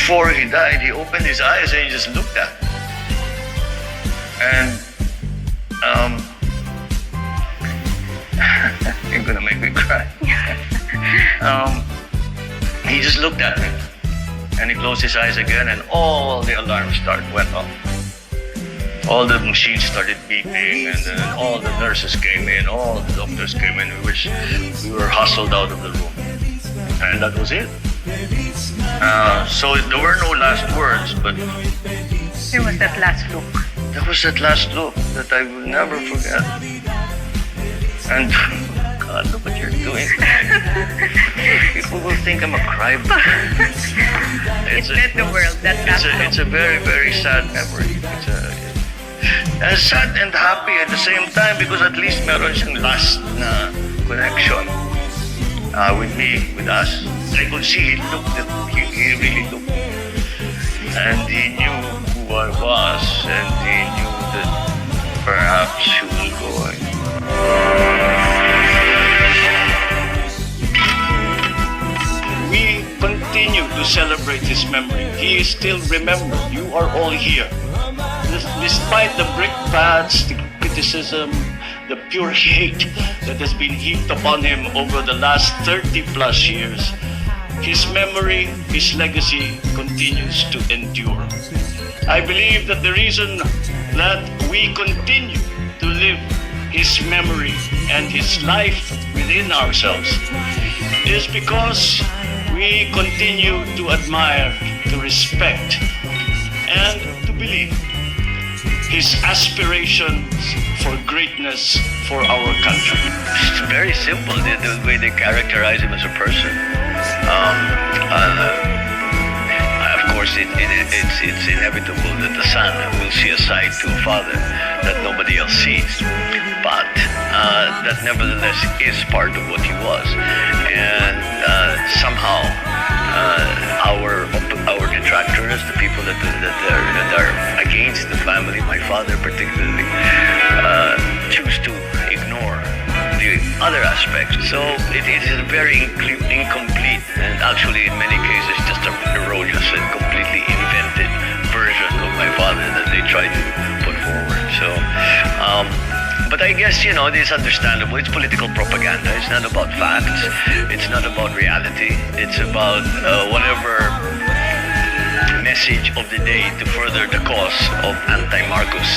before he died, he opened his eyes and he just looked at me. And you're gonna make me cry. He just looked at me, and he closed his eyes again, and all the alarms went off. All the machines started beeping, and then all the nurses came in, all the doctors came in. We were hustled out of the room, and that was it. So there were no last words, but There was that last look. there was that last look that I will never forget. And God, look what you're doing. People will think I'm a crybaby. It meant the world, that last look. It's a very, very sad memory. And sad and happy at the same time because at least meron siyang last na connection with me, with us. I could see he really looked. And he knew who I was, and he knew that perhaps he was going. We continue to celebrate his memory. He is still remembered. You are all here. Despite the brickbats, the criticism, the pure hate that has been heaped upon him over the last 30 plus years, his memory, his legacy continues to endure. I believe that the reason that we continue to live his memory and his life within ourselves is because we continue to admire, to respect, and to believe his aspirations for greatness for our country. It's very simple, the way they characterize him as a person. Of course, it's inevitable that the son will see a side to a father that nobody else sees. But that nevertheless is part of what he was. And somehow our detractors, the people that are against the family, my father particularly, choose to ignore the other aspects. So it is a very incomplete and actually in many cases just a erroneous and completely invented version of my father that they try to put forward. So but I guess, it is understandable. It's political propaganda. It's not about facts. It's not about reality. It's about whatever message of the day to further the cause of anti-Marcos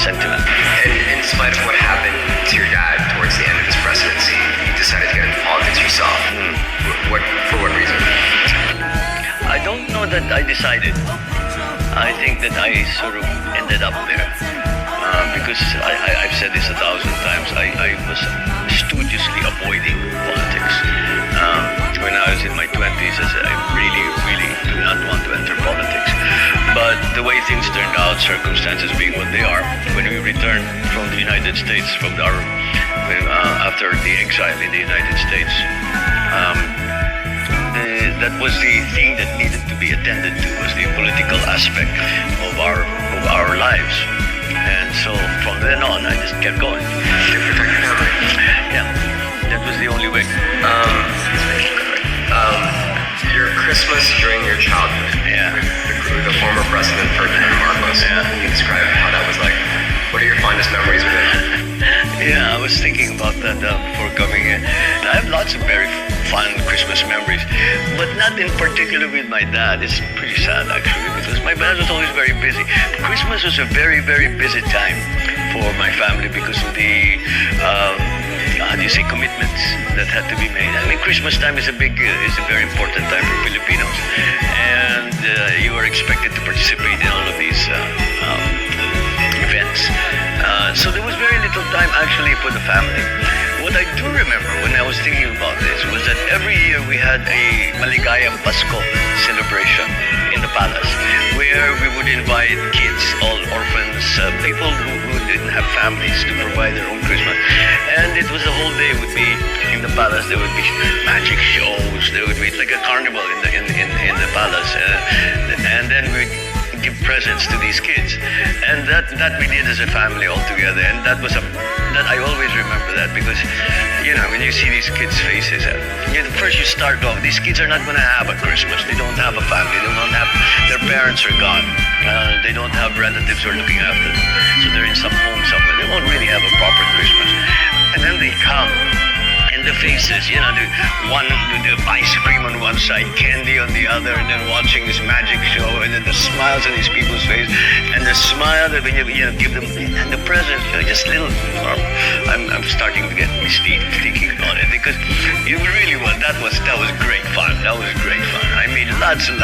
sentiment. And in spite of what happened to your dad towards the end of his presidency, you decided to get into politics yourself. For what reason? I don't know that I decided. I think that I sort of ended up there. Because I've said this 1,000 times, I was studiously avoiding politics. When I was in my 20s, I said, I really, really do not want to enter politics. But the way things turned out, circumstances being what they are, when we returned from the United States, after the exile in the United States, that was the thing that needed to be attended to, was the political aspect of our lives. And so from then on, I just kept going. To protect your family. Yeah, that was the only way. Your Christmas during your childhood with the former president Ferdinand Marcos. Yeah. Can you describe how that was like? What are your fondest memories with him? Yeah, I was thinking about that before coming in. I have lots of very fun Christmas memories, but not in particular with my dad. It's pretty sad actually, because my dad was always very busy. Christmas was a very, very busy time for my family because of the commitments that had to be made. I mean, Christmas time is a very important time for Filipinos, and you are expected to participate in all of these events. So there was very little time actually for the family. What I do remember when I was thinking about this was that every year we had a Maligayang Pasko celebration in the palace, where we would invite kids, all orphans, people who didn't have families, to provide their own Christmas. And it was the whole day would be in the palace. There would be magic shows. There would be like a carnival in the palace, and then we'd give presents to these kids, and that we did as a family all together. And that I always remember that, because when you see these kids' faces, first you start off, these kids are not going to have a Christmas. They don't have a family. They don't have, their parents are gone. They don't have relatives who are looking after them. So they're in some home somewhere. They won't really have a proper Christmas. And then they come. And the faces, the one with the ice cream on one side, candy on the other, and then watching this magic show, and then the smiles on these people's face, and the smile that when you give them, and the presents, just little. I'm starting to get misty thinking about it because you really want. That was great fun. That was great fun. I made lots of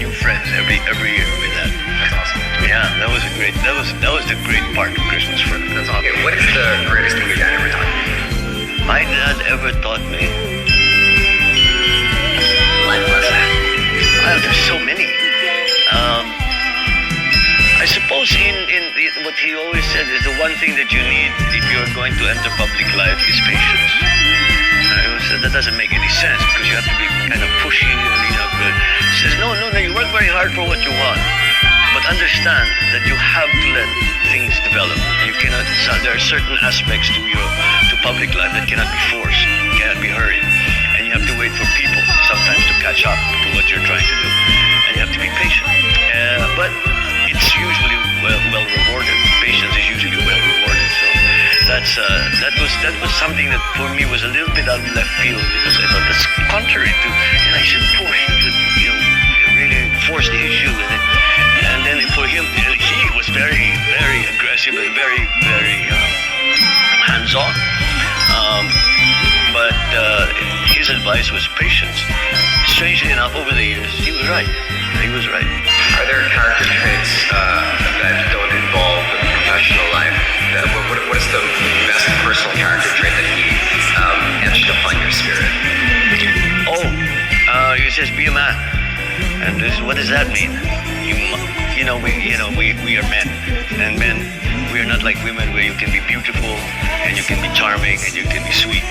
new friends every year with that. That's awesome. Yeah, that was the great part of Christmas for me. That's awesome. What is the greatest thing your dad ever taught you? My dad ever taught me. Life lesson. Well, there's so many. I suppose in what he always said is the one thing that you need if you're going to enter public life is patience. I always said that doesn't make any sense because you have to be kind of pushy and He says, no, you work very hard for what you want. But understand that you have to let things develop. You cannot. There are certain aspects to public life that cannot be forced, cannot be hurried, and you have to wait for people sometimes to catch up to what you're trying to do, and you have to be patient. But it's usually well rewarded. Patience is usually well rewarded. So that was something that for me was a little bit out of left field because I thought that's contrary to. I should push. I should really force the issue with it. And then for him, he was very, very aggressive and very, very hands-on. But his advice was patience. Strangely enough, over the years, he was right. Are there character traits that don't involve the professional life? What is the best personal character trait that he etched upon your spirit? He says, be a man. And what does that mean? We are men, and men, we are not like women where you can be beautiful and you can be charming and you can be sweet.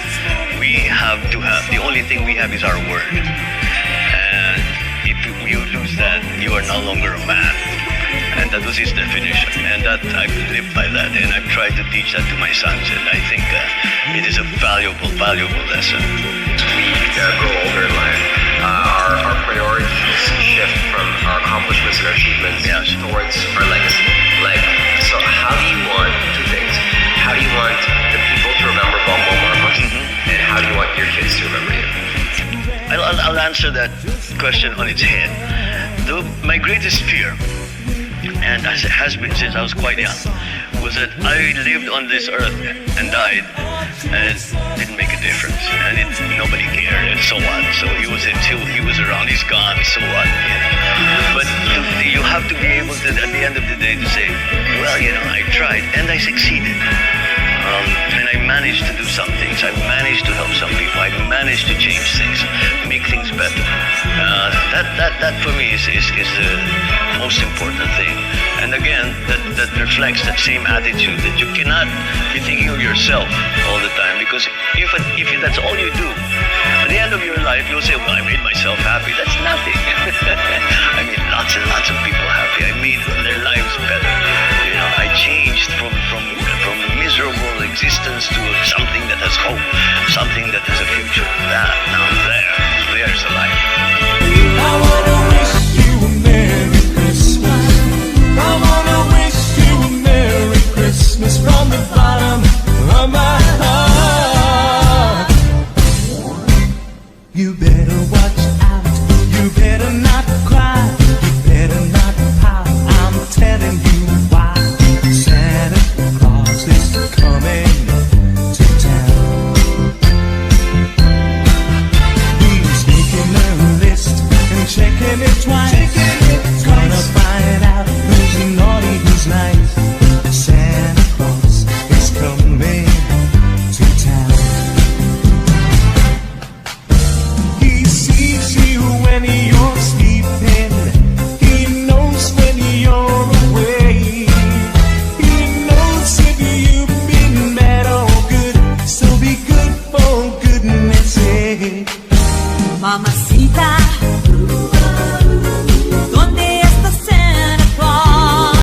We have to have, the only thing we have is our word. And if you lose that, you are no longer a man. And that was his definition. And that I've lived by that, and I've tried to teach that to my sons, and I think it is a valuable lesson. We grow older in life. Our priorities shift from our accomplishments and our achievements towards our legacy. So how do you want two things? How do you want the people to remember Bongbong Marcos? And how do you want your kids to remember you? I'll answer that question on its head. My greatest fear, and as it has been since I was quite young, was that I lived on this earth and died and didn't make a difference, and nobody cared, and so what? So he was around, he's gone, so what? But you have to be able to, at the end of the day, to say, well, I tried and I succeeded. And I managed to do some things. I managed to help some people. I managed to change things, make things better. That for me is the most important thing. And again, that reflects that same attitude that you cannot be thinking of yourself all the time, because if that's all you do, at the end of your life you'll say, well, I made myself happy. That's nothing. I made lots and lots of people happy. I made their lives better. I changed from miserable existence to something that has hope, something